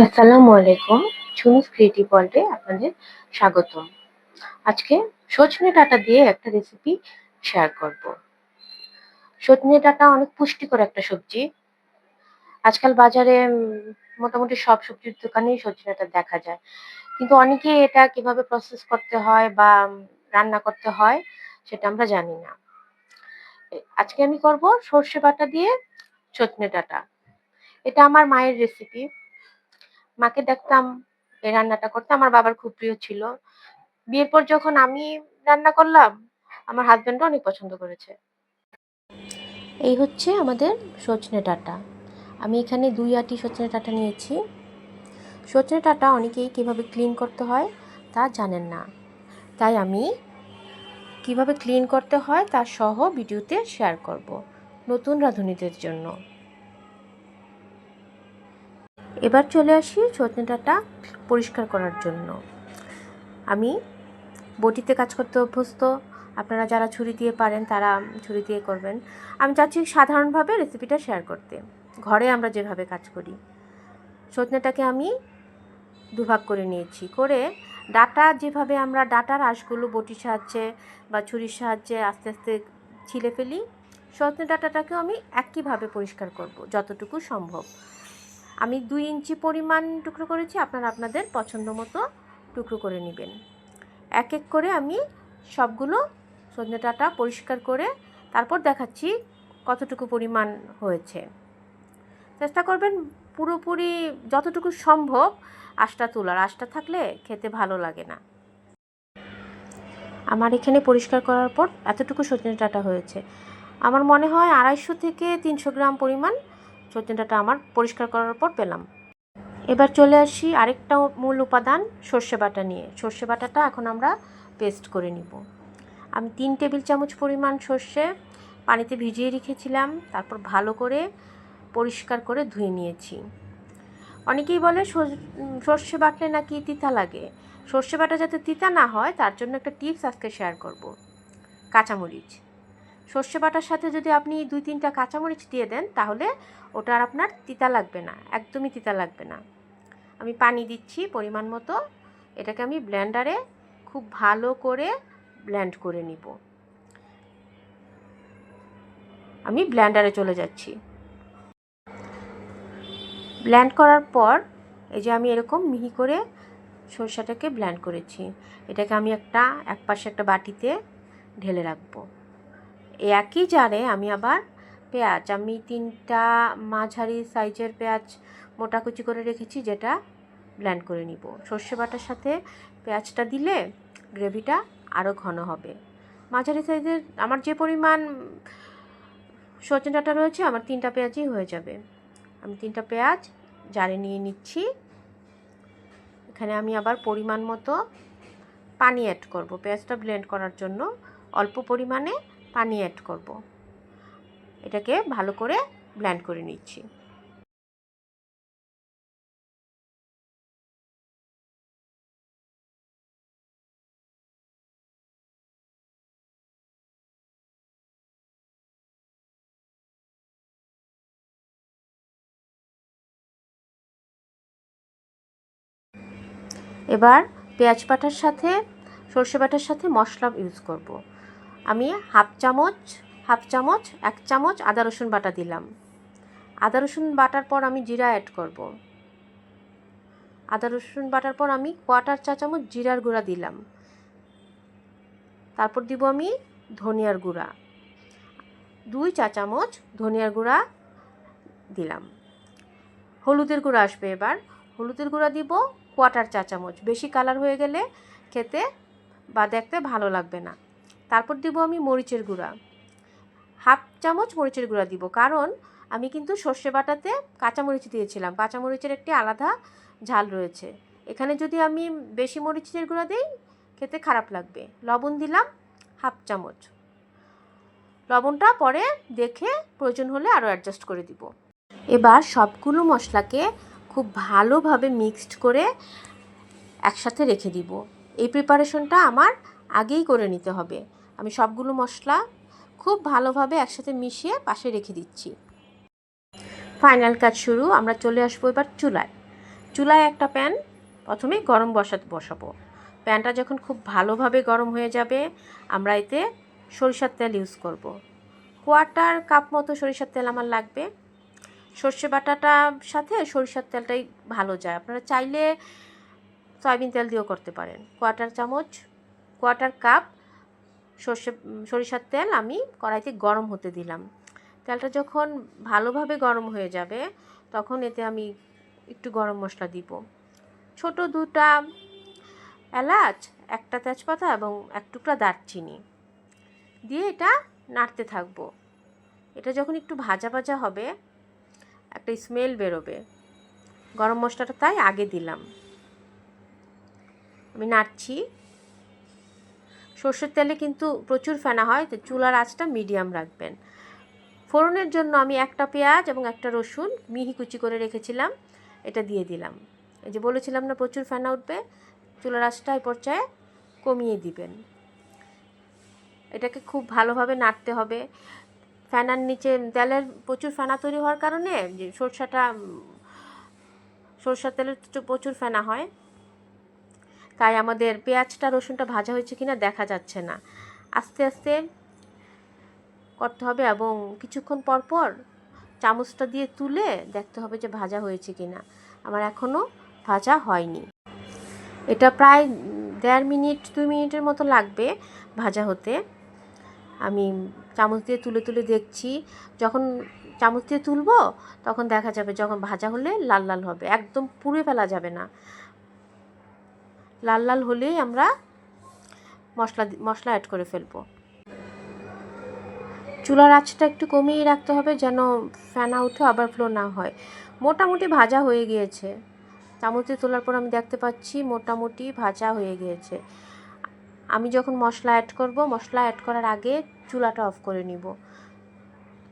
আসসালামু আলাইকুম। ঝুনুস ক্রিয়েটিভ ওয়ার্ল্ডে আপনাদের স্বাগতম। আজকে সজনে ডাঁটা দিয়ে একটা রেসিপি শেয়ার করব। সজনে ডাঁটা অনেক পুষ্টিকর একটা সবজি। আজকাল বাজারে মোটামুটি সব সবজির দোকানেই সজনে ডাঁটা দেখা যায়। কিন্তু অনেকেই এটা কিভাবে প্রসেস করতে হয় বা রান্না করতে হয় সেটা আমরা জানি না। আজকে আমি করব সর্ষে বাটা দিয়ে সজনে ডাঁটা। এটা আমার মায়ের রেসিপি। মাকে দেখতাম এই রান্নাটা করতে। আমার বাবার খুব প্রিয় ছিল। বিয়ের পর যখন আমি রান্না করলাম, আমার হাসব্যান্ডও অনেক পছন্দ করেছে। এই হচ্ছে আমাদের সজনে ডাঁটা। আমি এখানে ২ আঁটি সজনে ডাঁটা নিয়েছি। সজনে ডাঁটা অনেকেই কীভাবে ক্লিন করতে হয় তা জানেন না। তাই আমি কীভাবে ক্লিন করতে হয় তা সহ ভিডিওতে শেয়ার করব নতুন রাঁধুনিদের জন্য। এবার চলে আসি সজনে ডাঁটা পরিষ্কার করার জন্য। আমি বটিতে কাজ করতে অভ্যস্ত। আপনারা যারা ছুরি দিয়ে পারেন তারা ছুরি দিয়ে করবেন। আমি চাচ্ছি সাধারণভাবে রেসিপিটা শেয়ার করতে, ঘরে আমরা যেভাবে কাজ করি। সজনেটাকে আমি দুভাগ করে নিয়েছি, করে ডাঁটা যেভাবে আমরা ডাঁটার আঁশগুলো বটির সাহায্যে বা ছুরির সাহায্যে আস্তে আস্তে ছিলে ফেলি, সজনে ডাঁটাটাকেও আমি একইভাবে পরিষ্কার করব যতটুকু সম্ভব। আমি 2 ইঞ্চি পরিমাণ টুকরো করেছি, আপনারা আপনাদের পছন্দ মতো টুকরো করে নেবেন। এক এক করে আমি সবগুলো সজনে ডাঁটা পরিষ্কার করে তারপর দেখাচ্ছি কতটুকু পরিমাণ হয়েছে। চেষ্টা করবেন পুরোপুরি যতটুকু সম্ভব আঁশটা তোলার। আঁশটা থাকলে খেতে ভালো লাগে না। আমার এখানে পরিষ্কার করার পর এতটুকু সজনে ডাঁটা হয়েছে। আমার মনে হয় 250 থেকে 300 গ্রাম পরিমাণ সজনে ডাঁটা আমার পরিষ্কার করার পর পেলাম। এবার চলে আসি আরেকটা মূল উপাদান, সর্ষে বাটা নিয়ে। সর্ষে বাটাটা এখন আমরা পেস্ট করে নিব। আমি 3 টেবিল চামচ পরিমাণ সর্ষে পানিতে ভিজিয়ে রেখেছিলাম, তারপর ভালো করে পরিষ্কার করে ধুয়ে নিয়েছি। অনেকেই বলে সর্ষে বাটলে নাকি তিতা লাগে। সর্ষে বাটা যাতে তিতা না হয় তার জন্য একটা টিপস আজকে শেয়ার করব। কাঁচামরিচ, সর্ষে বাটার সাথে যদি আপনি 2-3টা কাঁচামরিচ দিয়ে দেন তাহলে ওটা আর আপনার তিতা লাগবে না, একদমই তিতা লাগবে না। আমি পানি দিচ্ছি পরিমাণ মতো। এটাকে আমি ব্লেন্ডারে খুব ভালো করে ব্লেন্ড করে নিব। আমি ব্লেন্ডারে চলে যাচ্ছি। ব্লেন্ড করার পর এই যে আমি এরকম মিহি করে সরষেটাকে ব্লেন্ড করেছি। এটাকে আমি এক পাশে একটা বাটিতে ঢেলে রাখবো। এই একই জারে আমি আবার পেঁয়াজ, আমি 3টা মাঝারি সাইজের পেঁয়াজ মোটা কুচি করে রেখেছি, যেটা ব্লেন্ড করে নিব। সর্ষে বাটার সাথে পেঁয়াজটা দিলে গ্রেভিটা আরও ঘন হবে। মাঝারি সাইজের আমার যে পরিমাণ সজনে ডাঁটা রয়েছে আমার 3টা পেঁয়াজই হয়ে যাবে। আমি 3টা পেঁয়াজ জারে নিয়ে নিচ্ছি। এখানে আমি আবার পরিমাণ মতো পানি অ্যাড করব। পেঁয়াজটা ব্লেন্ড করার জন্য অল্প পরিমাণে পানি অ্যাড করব। এটাকে ভালো করে ব্লেন্ড করে নিচ্ছি। এবার পেঁয়াজ বাটার সাথে সর্ষে বাটার সাথে মশলা ইউজ করব। আমি হাফ চামচ 1 চামচ আদা রসুন বাটা দিলাম। আদা রসুন বাটার পর আমি জিরা অ্যাড করব। আদা রসুন বাটার পর আমি 1/4 চা চামচ জিরার গুঁড়া দিলাম। তারপর দিব আমি ধনিয়ার গুঁড়া, 2 চা চামচ ধনিয়ার গুঁড়া দিলাম। হলুদের গুঁড়া আসবে। এবার হলুদের গুঁড়া দিব 1/4 চা চামচ। বেশি কালার হয়ে গেলে খেতে বা দেখতে ভালো লাগবে না। তারপর দিব আমি মরিচের গুঁড়া, হাফ চামচ মরিচের গুঁড়া দিব, কারণ আমি কিন্তু সর্ষে বাটাতে কাঁচামরিচ দিয়েছিলাম। কাঁচামরিচের একটি আলাদা ঝাল রয়েছে। এখানে যদি আমি বেশি মরিচের গুঁড়া দিই খেতে খারাপ লাগবে। লবণ দিলাম হাফ চামচ। লবণটা পরে দেখে প্রয়োজন হলে আরও অ্যাডজাস্ট করে দিব। এবার সবগুলো মশলাকে খুব ভালোভাবে মিক্সড করে একসাথে রেখে দিব। এই প্রিপারেশনটা আমার আগেই করে নিতে হবে। আমি সবগুলো মশলা খুব ভালোভাবে একসাথে মিশিয়ে পাশে রেখে দিচ্ছি। ফাইনাল কাজ শুরু। আমরা চলে আসবো এবার চুলায়। চুলায় একটা প্যান প্রথমে গরম বসাবো। প্যানটা যখন খুব ভালোভাবে গরম হয়ে যাবে, আমরা এতে সরিষার তেল ইউজ করব। 1/4 কাপ মতো সরিষার তেল আমার লাগবে। সর্ষে বাটাটার সাথে সরিষার তেলটাই ভালো যায়। আপনারা চাইলে সয়াবিন তেল দিয়েও করতে পারেন। 1/4 কাপ সরিষার তেল আমি কড়াইতে গরম হতে দিলাম। তেলটা যখন ভালোভাবে গরম হয়ে যাবে, তখন এতে আমি একটু গরম মশলা দিব। ছোট 2টা এলাচ, 1টা তেজপাতা এবং 1 টুকরা দারচিনি দিয়ে এটা নাড়তে থাকবো। এটা যখন একটু ভাজা ভাজা হবে, একটা স্মেল বেরোবে। গরম মশলাটা তাই আগে দিলাম। আমি নাড়ছি। সর্ষের তেলে কিন্তু প্রচুর ফেনা হয়, তো চুলার আঁচটা মিডিয়াম রাখবেন। ফোড়নের জন্য আমি 1টা পেঁয়াজ এবং 1টা রসুন মিহি কুচি করে রেখেছিলাম, এটা দিয়ে দিলাম। এই যে বলেছিলাম না প্রচুর ফেনা উঠবে, চুলার আঁচটা এই পর্যায়ে কমিয়ে দিবেন। এটাকে খুব ভালোভাবে নাড়তে হবে। ফেনার নিচে তেলের প্রচুর ফেনা তৈরি হওয়ার কারণে যে সরষের তেলের প্রচুর ফেনা হয়, তাই আমাদের পেঁয়াজটা রসুনটা ভাজা হয়েছে কিনা দেখা যাচ্ছে না। আস্তে আস্তে করতে হবে এবং কিছুক্ষণ পর পর চামচটা দিয়ে তুলে দেখতে হবে যে ভাজা হয়েছে কিনা। আমার এখনও ভাজা হয়নি। এটা প্রায় 1.5 মিনিট 2 মিনিটের মতো লাগবে ভাজা হতে। আমি চামচ দিয়ে তুলে তুলে দেখছি। যখন চামচ দিয়ে তুলবো তখন দেখা যাবে যখন ভাজা হলে লাল লাল হবে, একদম পুড়ে ফেলা যাবে না। লাল লাল হলেই আমরা মশলা অ্যাড করে ফেলবো। চুলার আঁচটা একটু কমিয়ে রাখতে হবে যেন ফেনা উঠে ওভারফ্লো না হয়। মোটামুটি ভাজা হয়ে গিয়েছে। চামচ দিয়ে তোলার পর আমি দেখতে পাচ্ছি মোটামুটি ভাজা হয়ে গিয়েছে। আমি যখন মশলা অ্যাড করার আগে চুলাটা অফ করে নিব।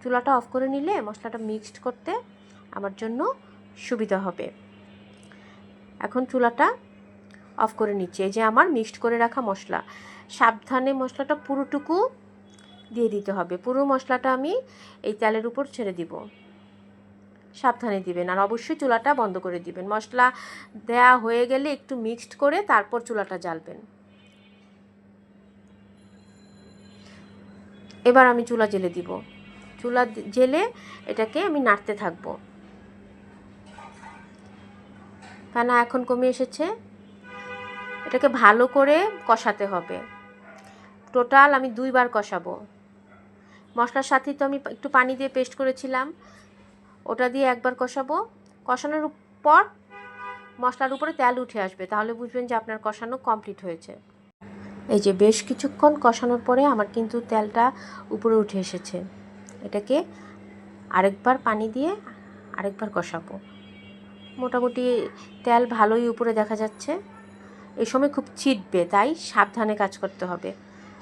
চুলাটা অফ করে নিলে মশলাটা মিক্সড করতে আমার জন্য সুবিধা হবে। এখন চুলাটা অফ করে নিচ্ছি। এই যে আমার মিক্সড করে রাখা মশলা। সাবধানে মশলাটা পুরোটুকু দিয়ে দিতে হবে। পুরো মশলাটা আমি এই তেলের উপর ছেড়ে দিব। সাবধানে দিবেন, আর অবশ্যই চুলাটা বন্ধ করে দিবেন। মশলা দেয়া হয়ে গেলে একটু মিক্সড করে তারপর চুলাটা জ্বালবেন। এবার আমি চুলা জ্বেলে দিব। চুলা জ্বেলে এটাকে আমি নাড়তে থাকবো। ফেনা এখন কমে এসেছে। এটাকে ভালো করে কষাতে হবে। টোটাল আমি 2 বার কষাবো। মশলার সাথে তো আমি একটু পানি দিয়ে পেস্ট করেছিলাম, ওটা দিয়ে 1 বার কষাবো। কষানোর পর মশলার উপরে তেল উঠে আসবে, তাহলে বুঝবেন যে আপনার কষানো কমপ্লিট হয়েছে। এই যে বেশ কিছুক্ষণ কষানোর পরে আমার কিন্তু তেলটা উপরে উঠে এসেছে। এটাকে আরেকবার পানি দিয়ে আরেকবার কষাবো। মোটামুটি তেল ভালোই উপরে দেখা যাচ্ছে। এই সময় খুব ছিটবে, তাই সাবধানে কাজ করতে হবে।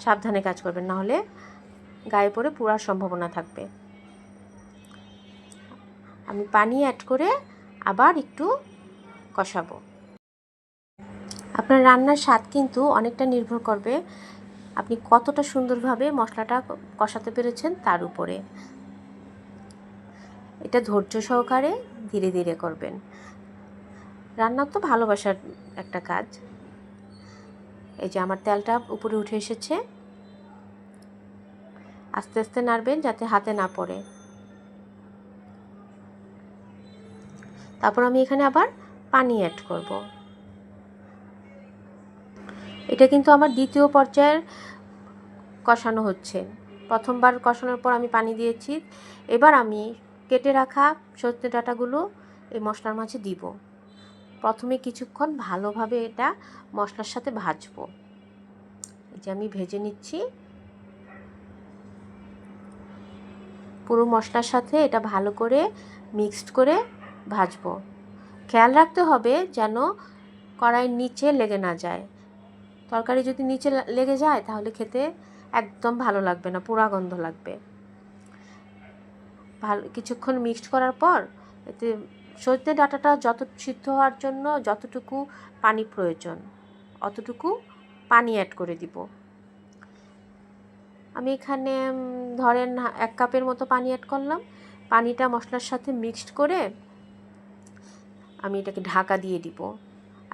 সাবধানে কাজ করবেন, না হলে গায়ে পড়ে পোড়ার সম্ভাবনা থাকবে। আমি পানি অ্যাড করে আবার একটু কষাবো। আপনার রান্নার স্বাদ কিন্তু অনেকটা নির্ভর করবে আপনি কতটা সুন্দরভাবে মশলাটা কষাতে পেরেছেন তার উপরে। এটা ধৈর্য সহকারে ধীরে ধীরে করবেন। রান্না তো ভালোবাসার একটা কাজ। এই যে আমার তেলটা উপরে উঠে এসেছে। আস্তে আস্তে নাড়বেন যাতে হাতে না পড়ে। তারপর আমি এখানে আবার পানি অ্যাড করব। এটা কিন্তু আমার দ্বিতীয় পর্যায়ের কষানো হচ্ছে। প্রথমবার কষানোর পর আমি পানি দিয়েছি। এবার আমি কেটে রাখা সজনে ডাঁটাগুলো এই মশলার মাঝে দিব। প্রথমে কিছুক্ষণ ভালোভাবে এটা মশলার সাথে ভাজবো। এই যে আমি ভেজে নিচ্ছি। পুরো মশলার সাথে এটা ভালো করে মিক্সড করে ভাজবো। খেয়াল রাখতে হবে যেন কড়াইয়ের নিচে লেগে না যায়। তরকারি যদি নিচে লেগে যায় তাহলে খেতে একদম ভালো লাগবে না, পোড়া গন্ধ লাগবে। ভালো কিছুক্ষণ মিক্সড করার পর এতে সজনে ডাঁটাটা সিদ্ধ হওয়ার জন্য যতটুকু পানি প্রয়োজন অতটুকু পানি অ্যাড করে দিব। আমি এখানে ধরেন 1 কাপের মতো পানি অ্যাড করলাম। পানিটা মশলার সাথে মিক্সড করে আমি এটাকে ঢাকা দিয়ে দিব।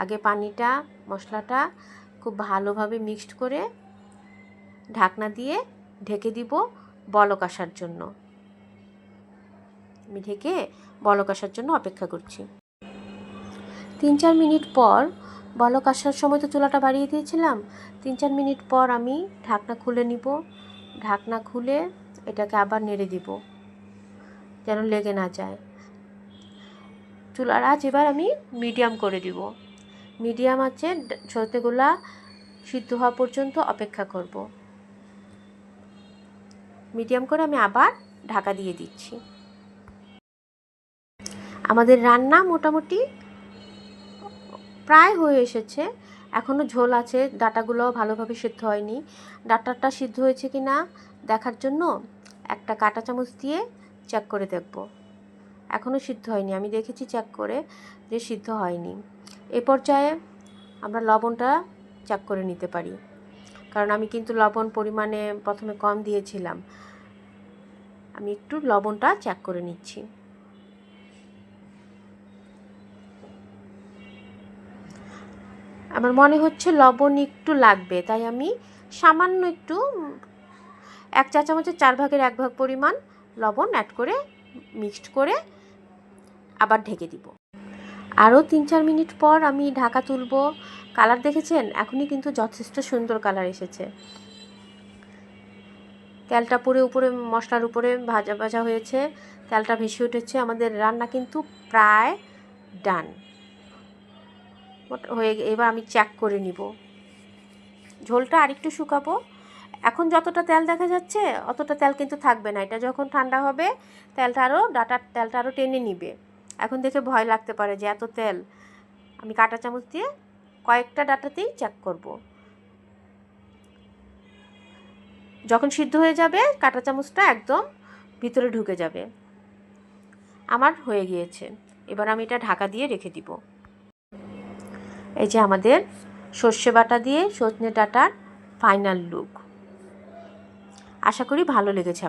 আগে পানিটা মশলাটা খুব ভালোভাবে মিক্সড করে ঢাকনা দিয়ে ঢেকে দিব বলক আসার জন্য। আমি ঢেকে বলক আসার জন্য অপেক্ষা করছি। 3-4 মিনিট পর বলক আসার সময় তো চুলাটা বাড়িয়ে দিয়েছিলাম। 3-4 মিনিট পর আমি ঢাকনা খুলে নিব। ঢাকনা খুলে এটাকে আবার নেড়ে দিব যেন লেগে না যায়। চুলার আঁচ এবার আমি মিডিয়াম করে দিব। মিডিয়াম আঁচে সজনেগুলা সিদ্ধ হওয়া পর্যন্ত অপেক্ষা করব। মিডিয়াম করে আমি আবার ঢাকা দিয়ে দিচ্ছি। আমাদের রান্না মোটামুটি প্রায় হয়ে এসেছে। এখনও ঝোল আছে, ডাঁটাগুলো ভালোভাবে সিদ্ধ হয়নি। ডাঁটাটা সিদ্ধ হয়েছে কি না দেখার জন্য একটা কাঁটা চামচ দিয়ে চেক করে দেখব। এখনও সিদ্ধ হয়নি, আমি দেখেছি চেক করে যে সিদ্ধ হয়নি। এ পর্যায়ে আমরা লবণটা চেক করে নিতে পারি, কারণ আমি কিন্তু লবণ পরিমাণে প্রথমে কম দিয়েছিলাম। আমি একটু লবণটা চেক করে নিচ্ছি। আমার মনে হচ্ছে লবণ একটু লাগবে, তাই আমি সামান্য একটু 1 চা চামচের 4 ভাগের 1 ভাগ পরিমাণ লবণ অ্যাড করে মিক্সড করে আবার ঢেকে দিব। আরও 3-4 মিনিট পর আমি ঢাকা তুলব। কালার দেখেছেন? এখনই কিন্তু যথেষ্ট সুন্দর কালার এসেছে। তেলটা পুরো উপরে মশলার উপরে ভাজা ভাজা হয়েছে, তেলটা ভেসে উঠেছে। আমাদের রান্না কিন্তু প্রায় ডান হয়ে। এবার আমি চেক করে নিব। ঝোলটা আরেকটু শুকাবো। এখন যতটা তেল দেখা যাচ্ছে অতটা তেল কিন্তু থাকবে না। এটা যখন ঠান্ডা হবে ডাটার তেলটা আরও টেনে নিবে। এখন দেখে ভয় লাগতে পারে যে এত তেল। আমি কাঁটা চামচ দিয়ে কয়েকটা ডাটাতেই চেক করব। যখন সিদ্ধ হয়ে যাবে কাঁটা চামচটা একদম ভিতরে ঢুকে যাবে। আমার হয়ে গিয়েছে। এবার আমি এটা ঢাকা দিয়ে রেখে দিব। এই যে আমাদের সর্ষে বাটা দিয়ে সজনে ডাঁটার ফাইনাল লুক। আশা করি ভালো লেগেছে।